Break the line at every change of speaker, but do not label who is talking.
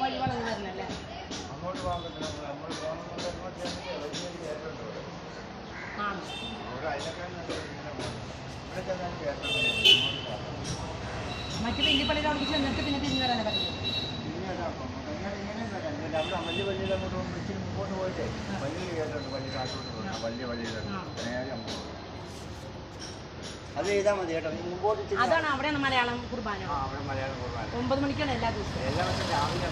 വഴി വളഞ്ഞു തരണല്ലേ?
അങ്ങോട്ട് പോകാൻ പറ്റില്ല. നമ്മൾ പോകുന്നത് അങ്ങോട്ട് വലിയ കയറ്റുണ്ട് ഇവിടെ.
ആണ്
അവിടെ അതിനൊക്കെ ഇങ്ങനെ പോകുന്നു. ഇവിടെ ചെന്നാൽ കയറ്റുണ്ട്.
മറ്റു വെല്ലിപ്പള്ളിയിൽ അവിടെ ചെന്നിട്ട് പിന്നെ തിരിഞ്ഞു വരാനേ പറ്റുള്ളൂ.
ഇങ്ങനെ വരാം. അവിടെ വലിയ വലിയ അങ്ങോട്ട് ഇച്ചിരി മുമ്പോട്ട് പോയിട്ടേ വലിയൊരു കയറ്റുണ്ട്. വലിയ കാട്ടോട്ട് പോകുന്നത് വലിയ നേരെ അങ്ങോട്ട് അത് ചെയ്താൽ മതി കേട്ടോ. മുമ്പോട്ട്
അതാണ് അവിടെയാണ് മലയാളം കുർബാന.
അവിടെ മലയാളം കുർബാന
9 മണിക്കാണ് എല്ലാ ദിവസവും.
എല്ലാ ദിവസവും രാവിലെ